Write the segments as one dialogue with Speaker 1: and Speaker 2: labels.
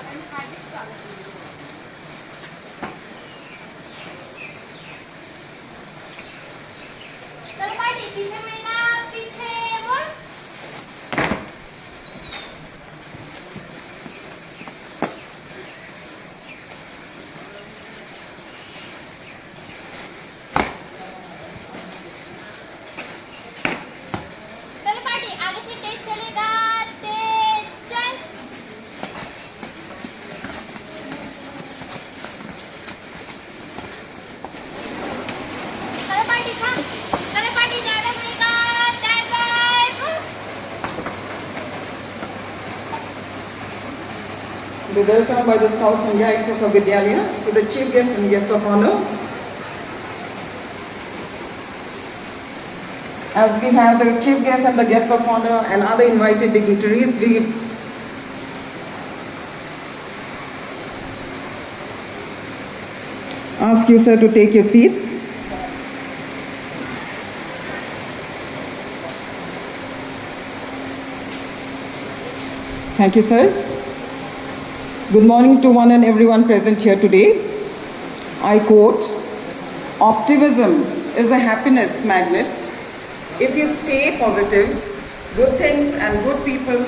Speaker 1: आणि हार्दिक स्वागत. तर पार्टी पीछे मुड़ेगा, पीछे मुड़. चलो पार्टी आगे से तेज चलेगा, तेज चल. चलो पार्टी था, चलो पार्टी ज्यादा मुड़ेगा, ज्यादा.
Speaker 2: The welcome by the South India Express of Vidyalaya to the chief guest and guest of honor. As we have the chief guest and the guest of honor and other invited dignitaries, we ask you, sir, to take your seats. Thank you, sir. Good morning to one and everyone present here today. I quote, "Optimism is a happiness magnet. If you stay positive, good things and good people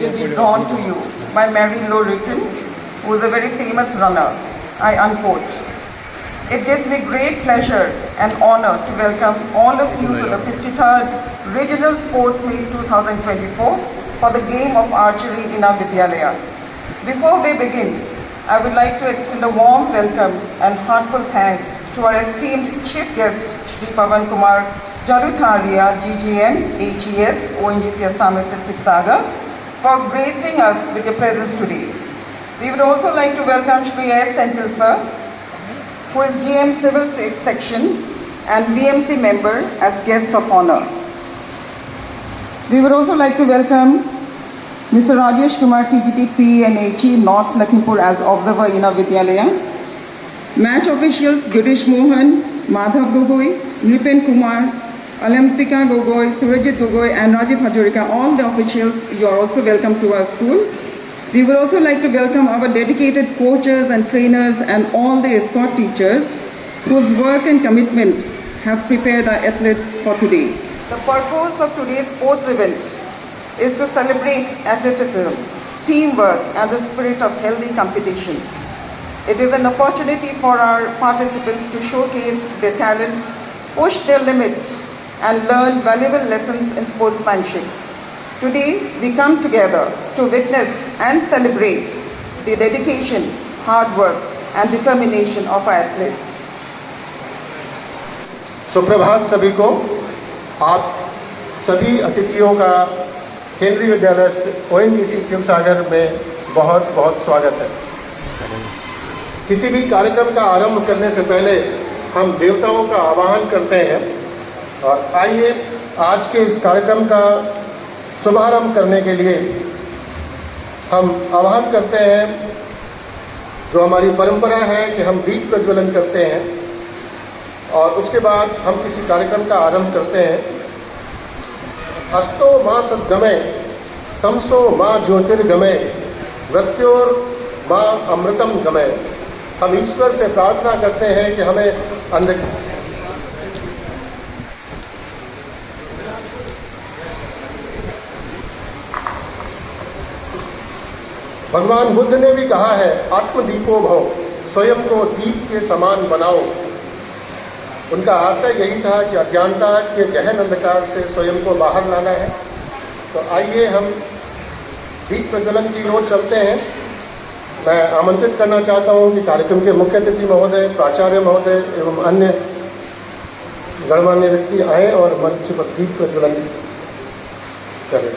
Speaker 2: will be drawn to you." By Mary Lou Retton, who is a very famous runner. I unquote. It gives me great pleasure and honor to welcome all of you to the 53rd Regional Sports Meet 2024 for the game of archery in our Vidyalaya. Before we begin, I would like to extend a warm welcome and heartfelt thanks to our esteemed chief guest, Shri Pavan Kumar Jarutharia, GGM, HES, ONGC Assam District Saga, for gracing us with your presence today. We would also like to welcome Shri S. Senthil sir, who is GM Civil Section and VMC member as guest of honor. We would also like to welcome Mr. Rajesh Kumar TGT PNHE North Lakhimpur as observer in our Vidyalaya. Match officials Girish Mohan, Madhav Gogoi, Nipen Kumar, Alampika Gogoi, Surajit Gogoi and Rajiv Hajorika, all the officials, you are also welcome to our school. We would also like to welcome our dedicated coaches and trainers and all the escort teachers whose work and commitment have prepared our athletes for today. The purpose of today's sports event is to celebrate athleticism, teamwork and the spirit of healthy competition. It is an opportunity for our participants to showcase their talent, push their limits and learn valuable lessons in sportsmanship. Today we come together to witness and celebrate the dedication, hard work and determination of our athletes.
Speaker 3: सुप्रभात सभी को। आप सभी अतिथियों का केंद्रीय विद्यालय ONGC Shivsagar में बहुत बहुत स्वागत है। किसी भी कार्यक्रम का आरंभ करने से पहले हम देवताओं का आवाहन करते हैं और आइए आज के इस कार्यक्रम का शुभारंभ करने के लिए हम आह्वान करते हैं, जो हमारी परंपरा है कि हम दीप प्रज्वलन करते हैं और उसके बाद हम किसी कार्यक्रम का आरंभ करते हैं। अस्तो माँ सद्गमय तमसो माँ ज्योतिर्गमय मृत्योर माँ अमृतम गमय। हम ईश्वर से प्रार्थना करते हैं कि हमें भगवान बुद्ध ने भी कहा है, आत्मदीपो भव, स्वयं को दीप के समान बनाओ। उनका आशय यही था कि अज्ञानता के गहन अंधकार से स्वयं को बाहर लाना है। तो आइए हम दीप प्रज्वलन की ओर चलते हैं। मैं आमंत्रित करना चाहता हूं कि कार्यक्रम के मुख्य अतिथि महोदय, प्राचार्य महोदय एवं अन्य गणमान्य व्यक्ति आए और मंच पर दीप प्रज्वलन करें।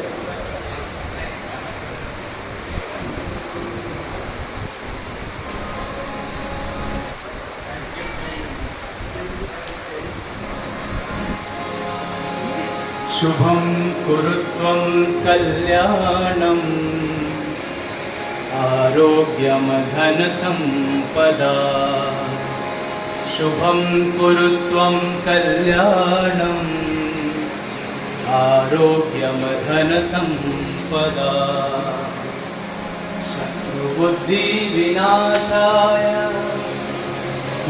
Speaker 4: शुभं कुरुत्वं कल्याणम् आरोग्यं धनसम्पदा। शुभं कुरुत्वं कल्याणम् आरोग्यं धनसम्पदा। बुद्धिविनाशाय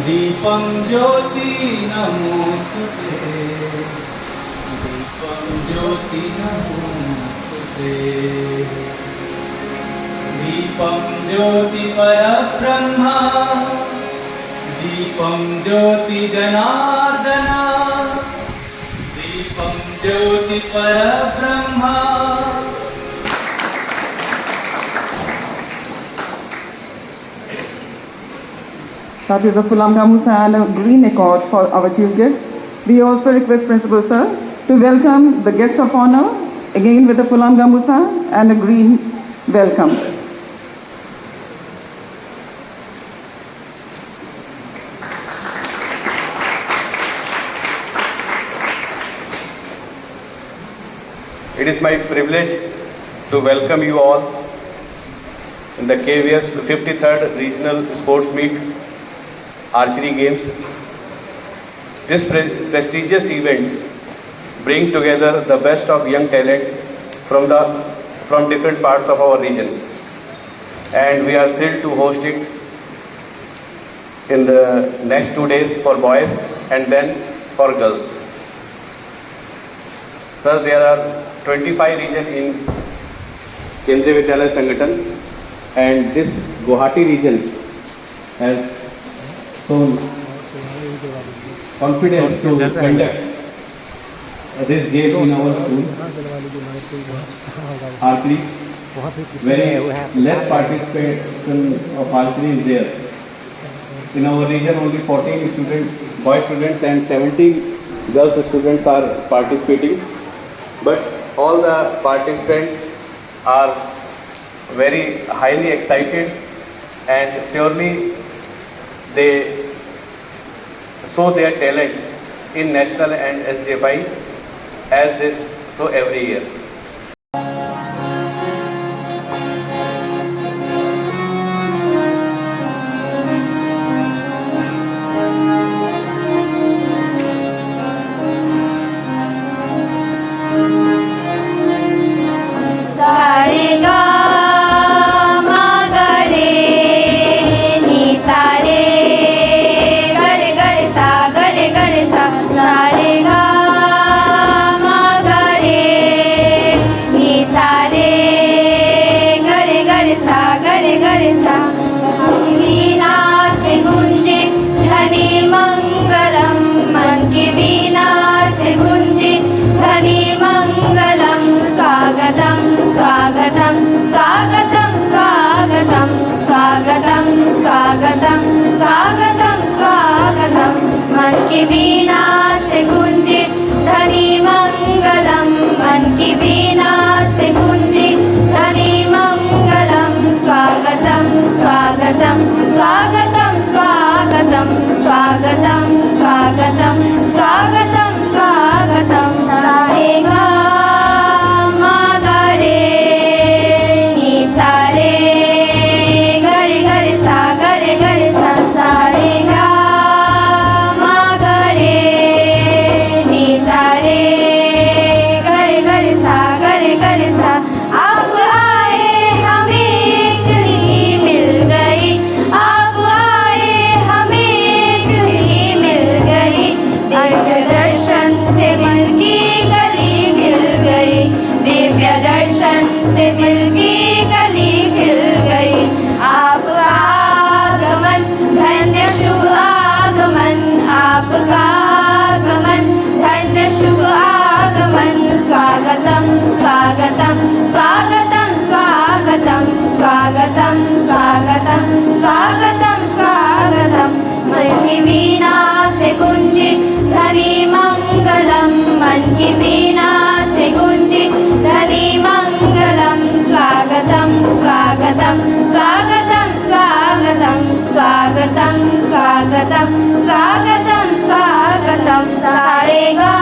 Speaker 4: दीपं ज्योति नमोस्तुते दीपं ज्योति नमोस्तुते दीपं ज्योति परब्रह्म दीपं ज्योति जनार्दन दीपं ज्योति परब्रह्म.
Speaker 2: That is a Phulam Gamusa and a green accord for our chief guest. We also request Principal Sir to welcome the guests of honor, again with a Phulam Gamusa and a green welcome.
Speaker 5: It is my privilege to welcome you all in the KVS 53rd Regional Sports Meet Archery Games. This prestigious event brings together the best of young talent from different parts of our region, and we are thrilled to host it in the next 2 days for boys and then for girls. Sir, there are 25 regions in Kendriya Vidyalaya Sangathan, and this Guwahati region has shown confidence to conduct this game in our school. Archery, very less participation of archery is there. In our region, only 14 students, boy students, and 17 girls students are participating. But all the participants are very highly excited, and surely they show their talent in national and SJFI as they show every year.
Speaker 1: स्वागतम स्वागतम स्वागतम मन की वीणा से गुंजित ध्वनि मंगलम मन की वीणा से गुंजित ध्वनि मंगलम स्वागतम स्वागतम स्वागतम स्वागतम स्वागतम स्वागतम स्वागतम स्वागतम सारे गा मा गा रे नी सारे गरे गरे सा गरे गरे सा सारे गा मा गा रे नी सारे गरे गरे सा गरे गरे सा आप आए हमें एक ही मिल गई आप आए हमें एक ही मिल गई दिव्य दर्शन से दिल की गली हिल गई दिव्य दर्शन से दिल की गली हिल गई आपका आगमन धन्य शुभ आगमन आपका आगमन धन्य शुभ आगमन स्वागतम स्वागतम स्वागतम स्वागतम स्वागतम स्वागतम स्वागतम स्वागतम मन की वीणा से गुंजित ध्वनि मंगलम मन की वीणा से गुंजित ध्वनि मंगलम स्वागतम स्वागतम स्वागतम स्वागतम स्वागतम स्वागतम स्वागतम स्वागतम सारे गा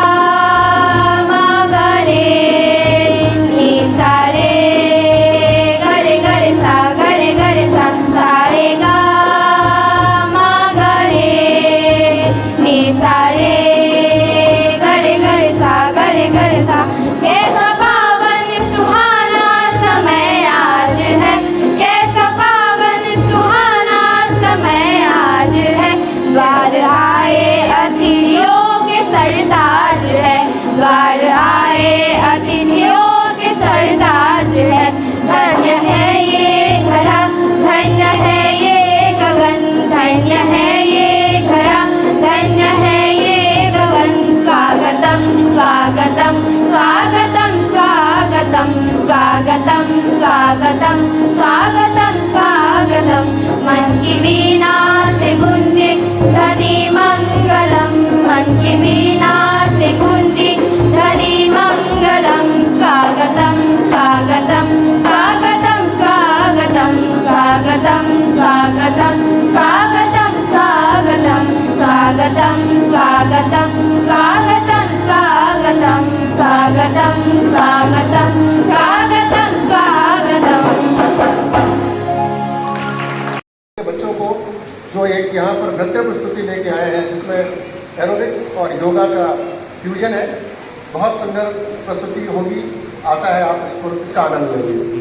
Speaker 1: मा गा रे नी सारे गरे गरे सा गरे गरे सा सारे गा मा गा रे नी सारे गरे गरे सा गरे गरे सा कैसा पावन सुहाना समय आज है कैसा सरताज है, द्वार आए अतिथियों के सरताज है। धन्य है ये धरा, धन्य है ये गगन, धन्य है ये धरा, धन्य है ये गगन। स्वागतम स्वागतम स्वागतम स्वागतम स्वागतम स्वागतम स्वागतम स्वागतम। मन की वीणा से गूंजे ध्वनि मंगलम, मन की वीणा से गूंजे ध्वनि मंगलम। स्वागतम स्वागतम स्वागतम स्वागतम स्वागतम स्वागतम स्वागतम स्वागतम स्वागतम स्वागतम स्वागतम स्वागतम स्वागतम स्वागतम स्वागतम स्वागतम।
Speaker 3: बच्चों को जो एक यहाँ पर नृत्य प्रस्तुति लेके आए हैं जिसमें एरोबिक्स और योगा का फ्यूजन है, बहुत सुंदर प्रस्तुति होगी। आशा है आप इसका आनंद लेंगे।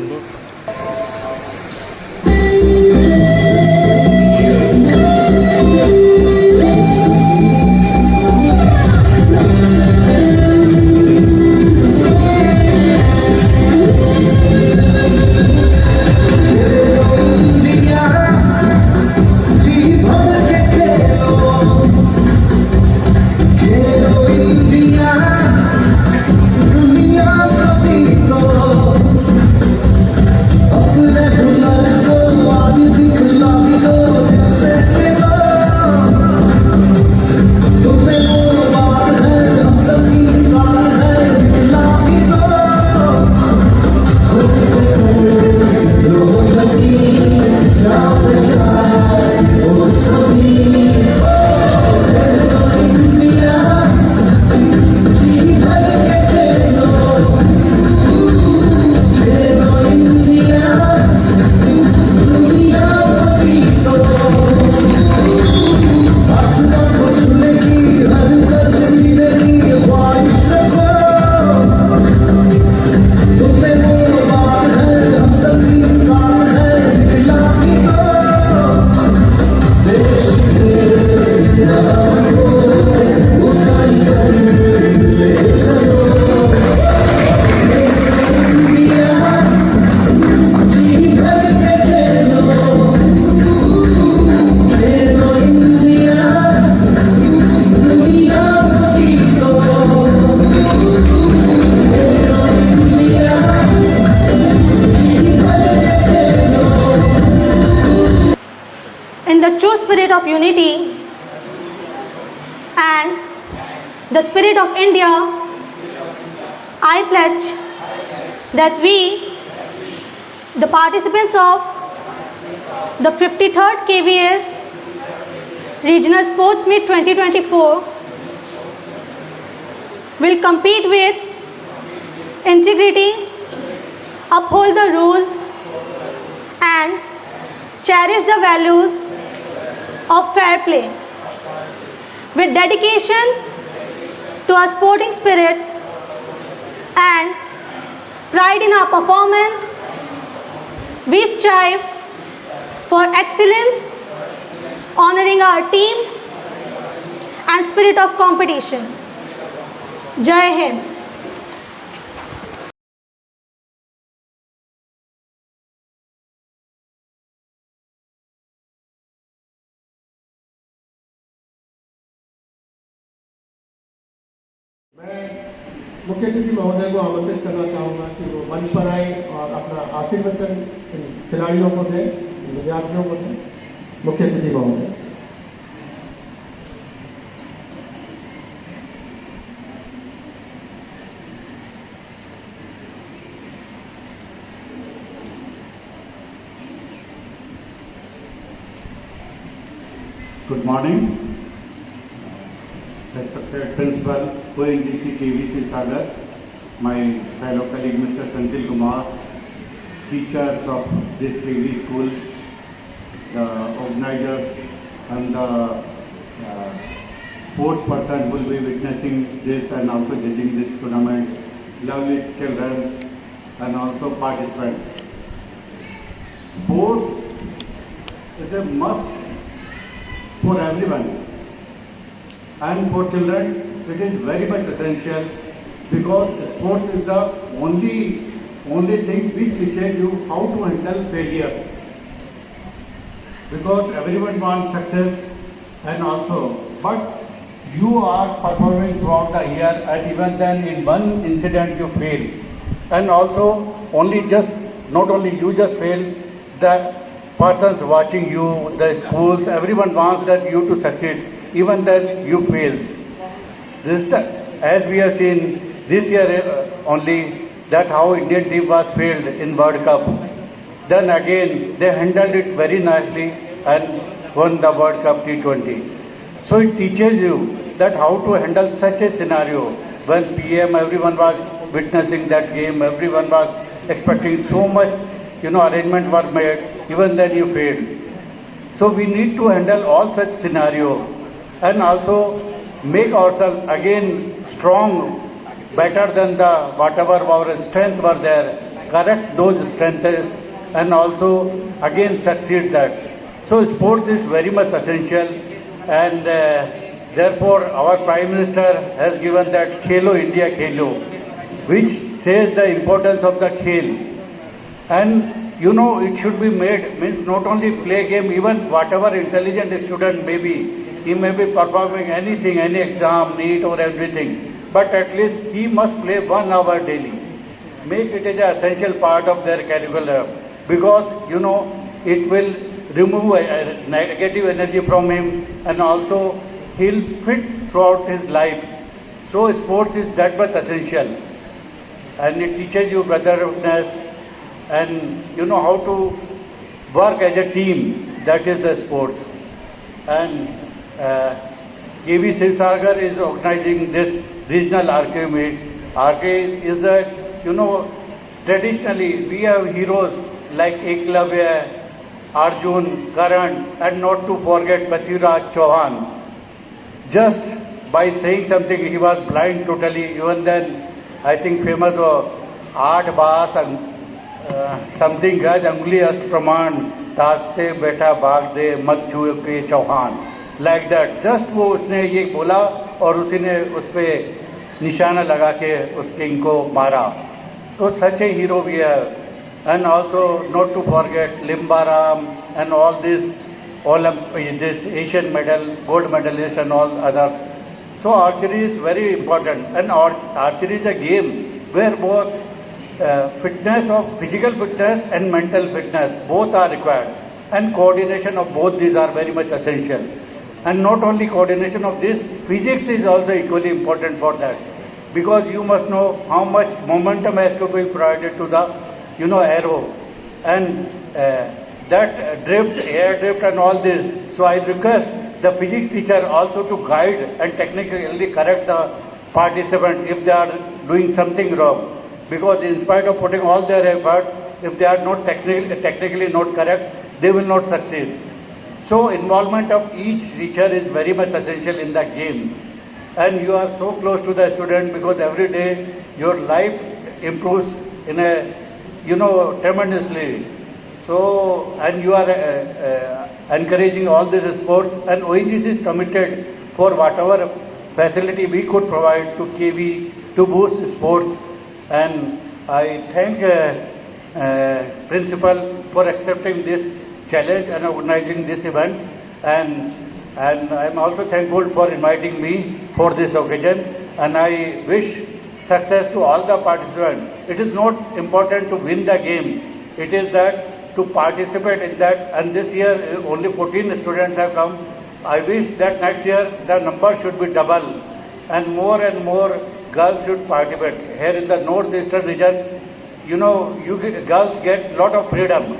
Speaker 1: of unity and the spirit of India, I pledge that we, the participants of the 53rd KVS Regional Sports Meet 2024, will compete with integrity, uphold the rules and cherish the values of fair play. With dedication to our sporting spirit and pride in our performance, we strive for excellence, honoring our team and spirit of competition. Jai Hind.
Speaker 3: मैं मुख्य अतिथि महोदय को आमंत्रित करना चाहूँगा कि वो मंच पर आए और अपना आशीर्वचन खिलाड़ियों को दें, विद्यार्थियों को दें। मुख्य अतिथि महोदय।
Speaker 5: Good morning, respected Principal, ONGC KVC Sagar, my fellow colleague Mr. Senthil Kumar, teachers of this KV school, the organizers and the sports person who will be witnessing this and also judging this tournament, lovely children and also participants. Sports is a must for everyone.
Speaker 6: And for children, it is very much essential because sports is the only thing which teaches you how to handle failure. Because everyone wants success and also, but you are performing throughout the year and even then in one incident you fail. And also, not only you just fail, the persons watching you, the schools, everyone wants that you to succeed. Even then you fail. As we have seen this year only, that how Indian team was failed in World Cup. Then again, they handled it very nicely and won the World Cup T20. So it teaches you that how to handle such a scenario. When PM, everyone was witnessing that game, everyone was expecting so much, arrangement were made, even then you failed. So we need to handle all such scenario and also make ourselves again strong, better than whatever our strength were there, correct those strengths and also again succeed that. So sports is very much essential and therefore our Prime Minister has given that Khelo India Khelo, which says the importance of the khel. And it should be made, means not only play game, even whatever intelligent student may be, he may be performing anything, any exam, NEET or everything, but at least he must play 1 hour daily. Make it as an essential part of their curriculum because, it will remove negative energy from him and also he'll fit throughout his life. So sports is that much essential and it teaches you brotherhoodness and how to work as a team, that is the sports. And KV Sivsagar is organizing this regional arcade meet. Arcade is that, traditionally we have heroes like Eklavya, Arjun, Karan, and not to forget Prithviraj Chauhan. Just by saying something, he was blind totally. Even then, I think famous Aath Baas and something Gaj Anguli Ast Praman, Taate Beta Bhag De Mat Chue Pe Chauhan. Like that. Just वो उसने ये बोला और उसी ने उस पे निशाना लगा के उस किंग को मारा. So such a hero we have. And also not to forget Limbaram and all this Asian medal, gold medalists and all others. So archery is very important and archery is a game where both physical fitness and mental fitness both are required and coordination of both these are very much essential. And not only coordination of this, physics is also equally important for that because you must know how much momentum has to be provided to the arrow and that drift, air drift and all this. So I request the physics teacher also to guide and technically correct the participant if they are doing something wrong. Because in spite of putting all their effort, if they are not technically not correct, they will not succeed. So involvement of each teacher is very much essential in the game. And you are so close to the student because every day your life improves in a tremendously. So, and you are encouraging all these sports and ONGC is committed for whatever facility we could provide to KV to boost sports. And I thank Principal for accepting this challenge and organizing this event. And I am also thankful for inviting me for this occasion. And I wish success to all the participants. It is not important to win the game. It is that to participate in that. And this year only 14 students have come. I wish that next year the number should be double and more girls should participate. Here in the northeastern region, girls get lot of freedom.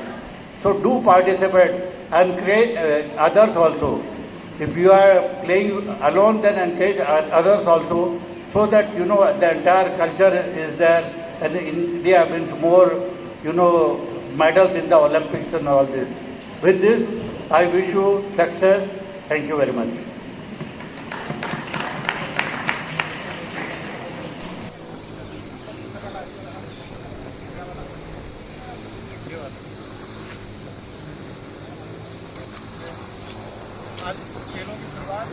Speaker 6: So do participate and create others also. If you are playing alone, then encourage others also, so that the entire culture is there, and India wins more medals in the Olympics and all this. With this, I wish you success. Thank you very much.
Speaker 3: आज खेलों की शुरुआत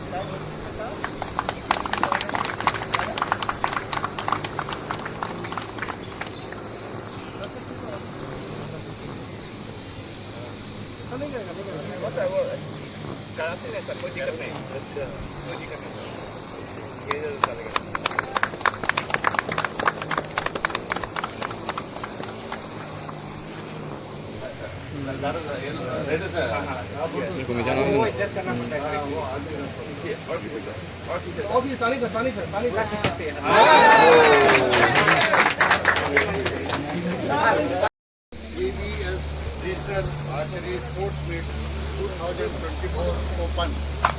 Speaker 3: ABS Regional Archery Sports Meet 2024 Open.